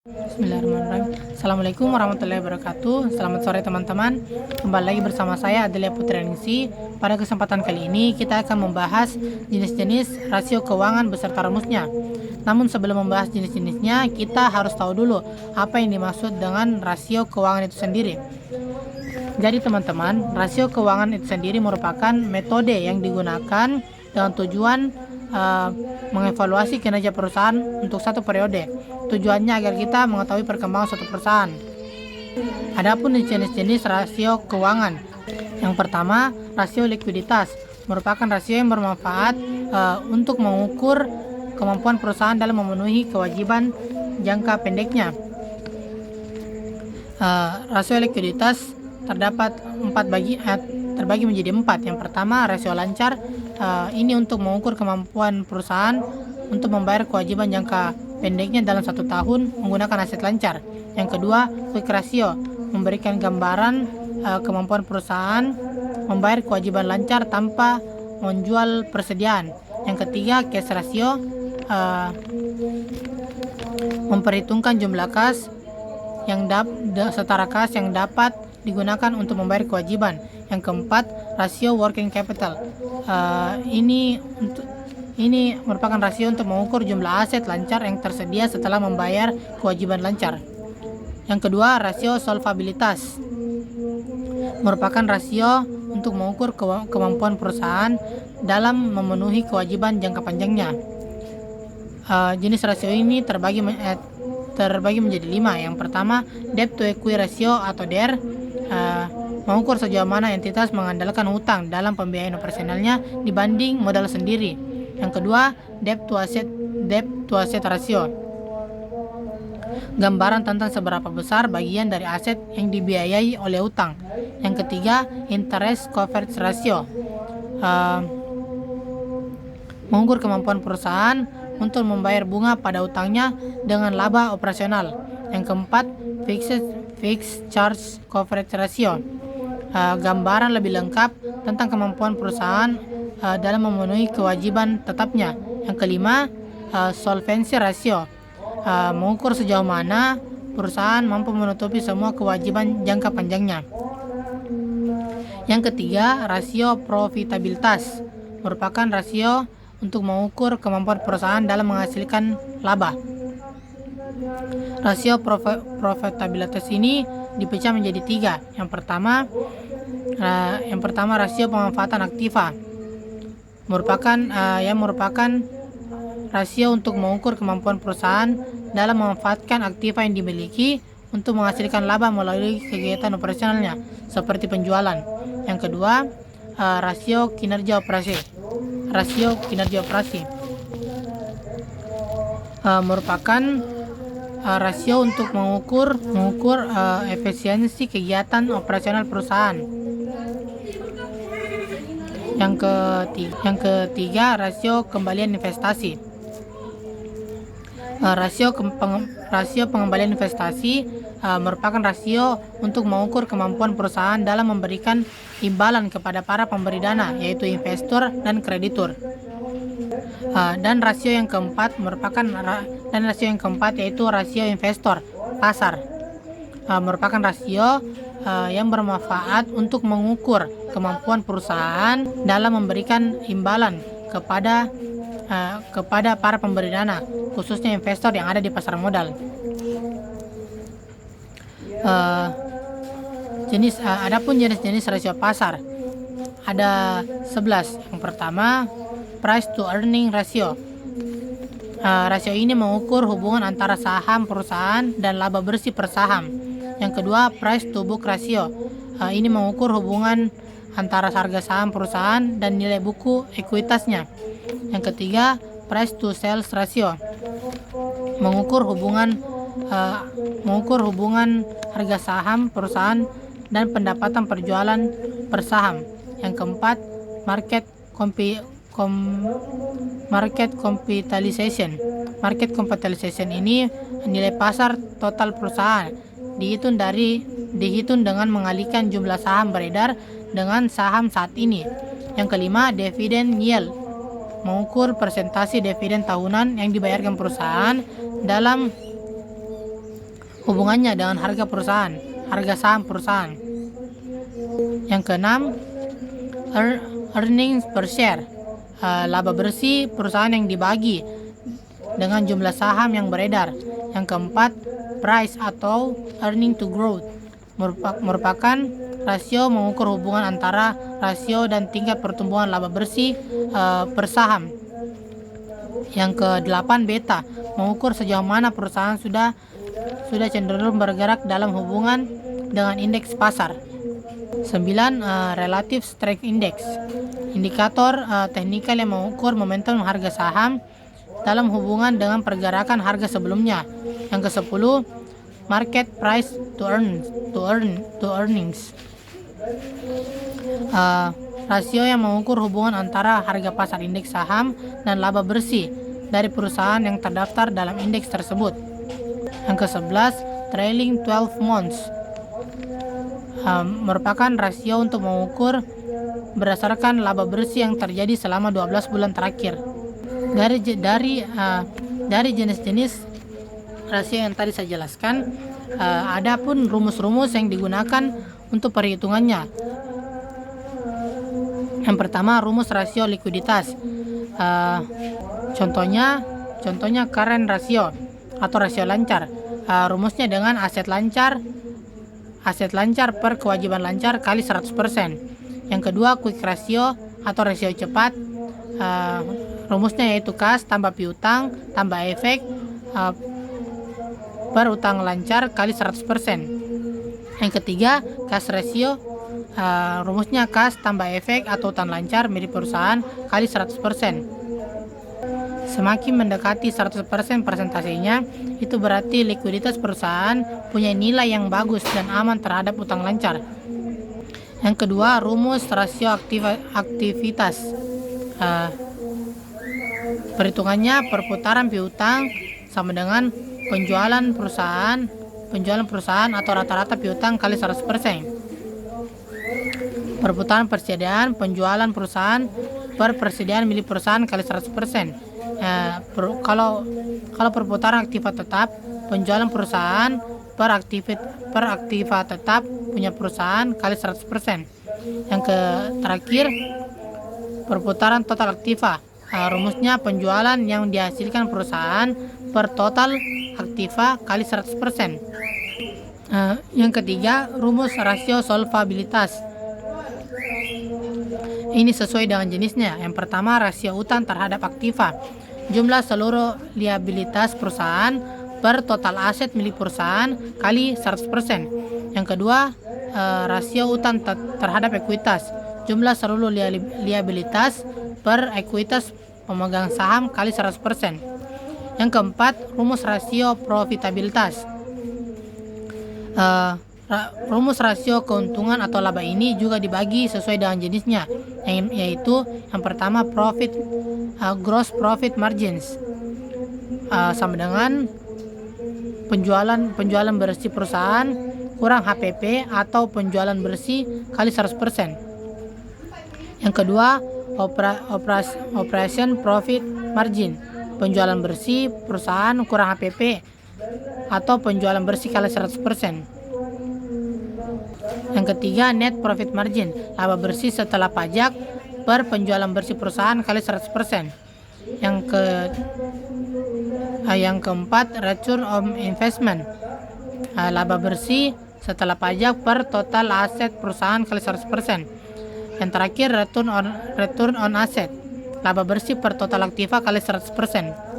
Bismillahirrahmanirrahim. Assalamualaikum warahmatullahi wabarakatuh. Selamat sore teman-teman. Kembali lagi bersama saya Adelia Putrianingsih. Pada kesempatan kali ini kita akan membahas jenis-jenis rasio keuangan beserta rumusnya. Namun sebelum membahas jenis-jenisnya, kita harus tahu dulu apa yang dimaksud dengan rasio keuangan itu sendiri. Jadi teman-teman, rasio keuangan itu sendiri merupakan metode yang digunakan dengan tujuan mengevaluasi kinerja perusahaan untuk satu periode. Tujuannya agar kita mengetahui perkembangan suatu perusahaan. Adapun jenis-jenis rasio keuangan. Yang pertama, rasio likuiditas merupakan rasio yang bermanfaat untuk mengukur kemampuan perusahaan dalam memenuhi kewajiban jangka pendeknya. Rasio likuiditas terbagi menjadi 4. Yang pertama, rasio lancar. Ini untuk mengukur kemampuan perusahaan untuk membayar kewajiban jangka pendeknya dalam 1 tahun menggunakan aset lancar. Yang kedua, quick ratio memberikan gambaran kemampuan perusahaan membayar kewajiban lancar tanpa menjual persediaan. Yang ketiga, cash ratio memperhitungkan jumlah kas yang setara kas yang dapat digunakan untuk membayar kewajiban. Yang keempat, rasio working capital. Ini merupakan rasio untuk mengukur jumlah aset lancar yang tersedia setelah membayar kewajiban lancar. Yang kedua, rasio solvabilitas merupakan rasio untuk mengukur kemampuan perusahaan dalam memenuhi kewajiban jangka panjangnya. Jenis rasio ini terbagi menjadi 5. Yang pertama, debt to equity ratio atau DER, mengukur sejauh mana entitas mengandalkan hutang dalam pembiayaan operasionalnya dibanding modal sendiri. Yang kedua, debt to asset ratio, gambaran tentang seberapa besar bagian dari aset yang dibiayai oleh hutang. Yang ketiga, interest coverage ratio, mengukur kemampuan perusahaan untuk membayar bunga pada hutangnya dengan laba operasional. Yang keempat, fixed charge coverage ratio, gambaran lebih lengkap tentang kemampuan perusahaan dalam memenuhi kewajiban tetapnya. Yang kelima, solvency ratio, mengukur sejauh mana perusahaan mampu menutupi semua kewajiban jangka panjangnya. Yang ketiga, rasio profitabilitas merupakan rasio untuk mengukur kemampuan perusahaan dalam menghasilkan laba. Rasio profitabilitas ini dipecah menjadi 3. Yang pertama, rasio pemanfaatan aktiva merupakan rasio untuk mengukur kemampuan perusahaan dalam memanfaatkan aktiva yang dimiliki untuk menghasilkan laba melalui kegiatan operasionalnya seperti penjualan. Yang kedua, rasio kinerja operasi merupakan rasio untuk mengukur efisiensi kegiatan operasional perusahaan. Yang ketiga, rasio kembalian investasi. Rasio pengembalian investasi merupakan rasio untuk mengukur kemampuan perusahaan dalam memberikan imbalan kepada para pemberi dana, yaitu investor dan kreditur. Dan rasio yang keempat yaitu rasio investor pasar, merupakan rasio yang bermanfaat untuk mengukur kemampuan perusahaan dalam memberikan imbalan kepada para pemberi dana, khususnya investor yang ada di pasar modal. Adapun jenis-jenis rasio pasar ada 11. Yang pertama, price to earning ratio. Rasio ini mengukur hubungan antara saham perusahaan dan laba bersih per saham. Yang kedua, price to book ratio. Ini mengukur hubungan antara harga saham perusahaan dan nilai buku ekuitasnya. Yang ketiga, price to sales ratio, mengukur hubungan harga saham perusahaan dan pendapatan perjualan per saham. Yang keempat, market capitalization. Market capitalization ini nilai pasar total perusahaan dihitung dengan mengalihkan jumlah saham beredar dengan saham saat ini. Yang kelima, dividend yield, mengukur persentase dividen tahunan yang dibayarkan perusahaan dalam hubungannya dengan harga perusahaan, harga saham perusahaan. Yang keenam, earnings per share, laba bersih perusahaan yang dibagi dengan jumlah saham yang beredar. Yang keempat, price atau earning to growth, merupakan rasio mengukur hubungan antara rasio dan tingkat pertumbuhan laba bersih per saham. Yang kedelapan, beta, mengukur sejauh mana perusahaan sudah cenderung bergerak dalam hubungan dengan indeks pasar. 9. Relative Strength Index, indikator teknikal yang mengukur momentum harga saham dalam hubungan dengan pergerakan harga sebelumnya. Yang ke-10, market price to earnings, rasio yang mengukur hubungan antara harga pasar indeks saham dan laba bersih dari perusahaan yang terdaftar dalam indeks tersebut. Yang ke-11, trailing 12 months, merupakan rasio untuk mengukur berdasarkan laba bersih yang terjadi selama 12 bulan terakhir. Dari jenis-jenis rasio yang tadi saya jelaskan, ada pun rumus-rumus yang digunakan untuk perhitungannya. Yang pertama, rumus rasio likuiditas. Contohnya current ratio atau rasio lancar. Rumusnya dengan aset lancar per kewajiban lancar kali 100%. Yang kedua, quick ratio atau rasio cepat. Rumusnya yaitu kas tambah piutang tambah efek per utang lancar kali 100%. Yang ketiga, cash ratio. Rumusnya kas tambah efek atau utang lancar milik perusahaan kali 100%. Semakin mendekati 100% persentasenya, itu berarti likuiditas perusahaan punya nilai yang bagus dan aman terhadap utang lancar. Yang kedua, rumus rasio aktivitas. Perhitungannya perputaran piutang sama dengan penjualan perusahaan atau rata-rata piutang kali 100%. Perputaran persediaan penjualan perusahaan per persediaan milik perusahaan kali 100%. Kalau perputaran aktiva tetap, penjualan perusahaan per aktiva tetap punya perusahaan kali 100%. Yang terakhir, perputaran total aktiva. Rumusnya penjualan yang dihasilkan perusahaan per total aktiva kali 100%. Yang ketiga, rumus rasio solvabilitas. Ini sesuai dengan jenisnya. Yang pertama, rasio utang terhadap aktiva, jumlah seluruh liabilitas perusahaan per total aset milik perusahaan kali 100%. Yang kedua, rasio utang terhadap ekuitas, jumlah seluruh liabilitas per ekuitas pemegang saham kali 100%. Yang keempat, rumus rasio profitabilitas. Rumus rasio keuntungan atau laba ini juga dibagi sesuai dengan jenisnya, yaitu yang pertama, gross profit margins, sama dengan penjualan bersih perusahaan kurang HPP atau penjualan bersih kali 100%. Yang kedua, operation profit margin, penjualan bersih perusahaan kurang HPP atau penjualan bersih kali 100%. Yang ketiga, net profit margin, laba bersih setelah pajak per penjualan bersih perusahaan kali 100%. Yang keempat, return on investment, laba bersih setelah pajak per total aset perusahaan kali 100%. Yang terakhir, return on asset, laba bersih per total aktiva kali 100%.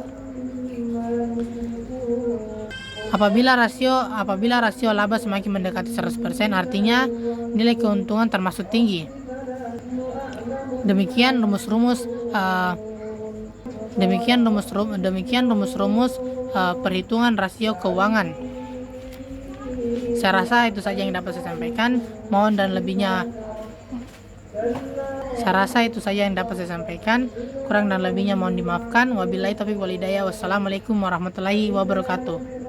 Apabila rasio laba semakin mendekati 100%, artinya nilai keuntungan termasuk tinggi. Demikian rumus-rumus perhitungan rasio keuangan. Saya rasa itu saja yang dapat saya sampaikan. Kurang dan lebihnya mohon dimaafkan. Wabillahi taufiq wal hidayah. Wassalamualaikum warahmatullahi wabarakatuh.